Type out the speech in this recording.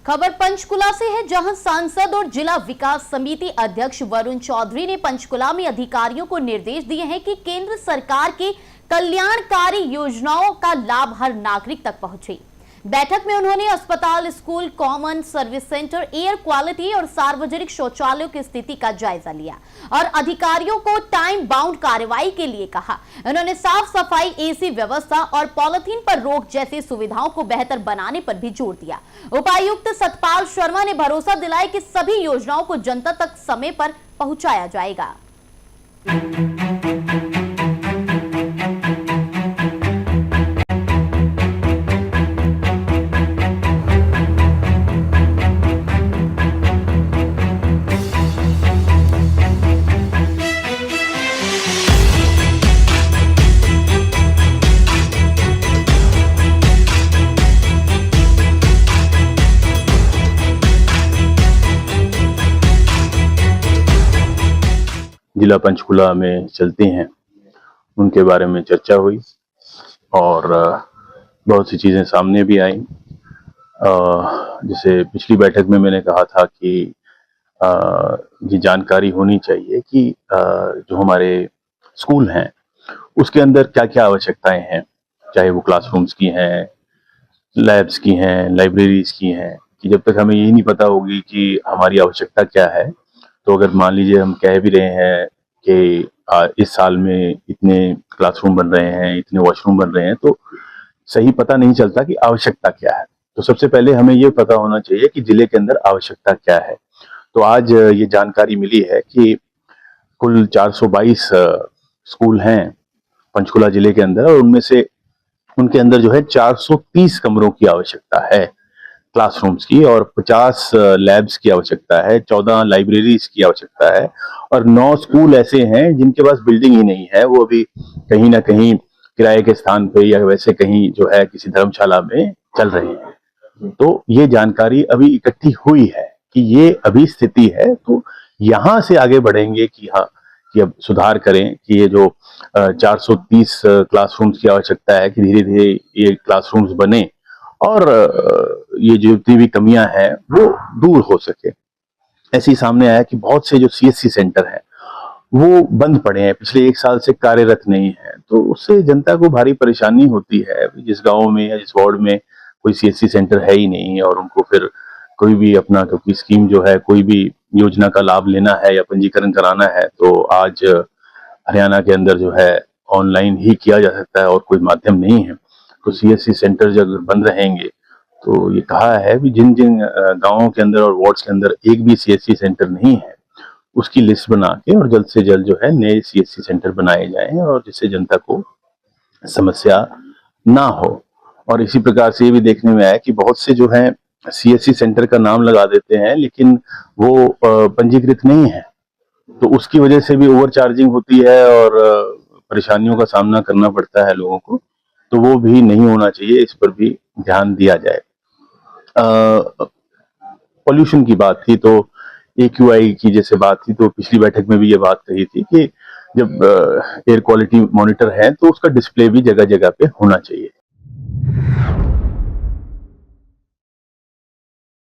खबर पंचकुला से है, जहां सांसद और जिला विकास समिति अध्यक्ष वरुण चौधरी ने पंचकुला में अधिकारियों को निर्देश दिए हैं कि केंद्र सरकार की कल्याणकारी योजनाओं का लाभ हर नागरिक तक पहुंचे। बैठक में उन्होंने अस्पताल, school, common service centre, air quality और सार्वजनिक शौचालयों की स्थिति का जायजा लिया और अधिकारियों को टाइम बाउंड कार्रवाई के लिए कहा। उन्होंने साफ सफाई, एसी व्यवस्था और पॉलिथीन पर रोक जैसी सुविधाओं को बेहतर बनाने पर भी जोर दिया। उपायुक्त सतपाल शर्मा ने भरोसा दिलाया कि सभी योजनाओं को जनता तक समय पर पहुंचाया जाएगा। जिला पंचकुला में चलती हैं उनके बारे में चर्चा हुई और बहुत सी चीज़ें सामने भी आई। जैसे पिछली बैठक में मैंने कहा था कि ये जानकारी होनी चाहिए कि जो हमारे स्कूल हैं उसके अंदर क्या क्या आवश्यकताएं हैं, चाहे वो क्लासरूम्स की हैं, लैब्स की हैं, लाइब्रेरीज की हैं, कि जब तक हमें यही नहीं पता होगी कि हमारी आवश्यकता क्या है, तो अगर मान लीजिए हम कह भी रहे हैं कि इस साल में इतने क्लासरूम बन रहे हैं, इतने वॉशरूम बन रहे हैं, तो सही पता नहीं चलता कि आवश्यकता क्या है। तो सबसे पहले हमें ये पता होना चाहिए कि जिले के अंदर आवश्यकता क्या है। तो आज ये जानकारी मिली है कि कुल 422 स्कूल हैं पंचकुला जिले के अंदर और उनमें से उनके अंदर जो है 430 कमरों की आवश्यकता है क्लासरूम्स की, और 50 लैब्स की आवश्यकता है, 14 लाइब्रेरीज की आवश्यकता है और 9 स्कूल ऐसे हैं जिनके पास बिल्डिंग ही नहीं है, वो अभी कहीं ना कहीं किराए के स्थान पे या वैसे कहीं जो है किसी धर्मशाला में चल रहे हैं। तो ये जानकारी अभी इकट्ठी हुई है कि ये अभी स्थिति है, तो यहाँ से आगे बढ़ेंगे कि हाँ कि अब सुधार करें कि ये जो 430 क्लासरूम्स की आवश्यकता है कि धीरे धीरे ये क्लासरूम्स बने और ये जो जितनी भी कमियां हैं वो दूर हो सके। ऐसे ही सामने आया कि बहुत से जो सीएससी सेंटर हैं वो बंद पड़े हैं, पिछले 1 साल से कार्यरत नहीं है, तो उससे जनता को भारी परेशानी होती है। जिस गांव में या जिस वार्ड में कोई सीएससी सेंटर है ही नहीं और उनको फिर कोई भी अपना क्योंकि स्कीम जो है, कोई भी योजना का लाभ लेना है या पंजीकरण कराना है, तो आज हरियाणा के अंदर जो है ऑनलाइन ही किया जा सकता है और कोई माध्यम नहीं है। तो सीएससी सेंटर जब बंद रहेंगे तो ये कहा है कि जिन जिन गांवों के अंदर और वार्ड्स के अंदर एक भी सीएससी सेंटर नहीं है उसकी लिस्ट बना के और जल्द से जल्द जो है नए सीएससी सेंटर बनाए जाएं और जिससे जनता को समस्या ना हो। और इसी प्रकार से ये भी देखने में आया कि बहुत से जो है सीएससी सेंटर का नाम लगा देते हैं लेकिन वो पंजीकृत नहीं है, तो उसकी वजह से भी ओवर चार्जिंग होती है और परेशानियों का सामना करना पड़ता है लोगों को, तो वो भी नहीं होना चाहिए, इस पर भी ध्यान दिया जाए। पॉल्यूशन की बात थी तो AQI की जैसे बात थी, तो पिछली बैठक में भी ये बात कही थी कि जब एयर क्वालिटी मॉनिटर है तो उसका डिस्प्ले भी जगह जगह पे होना चाहिए।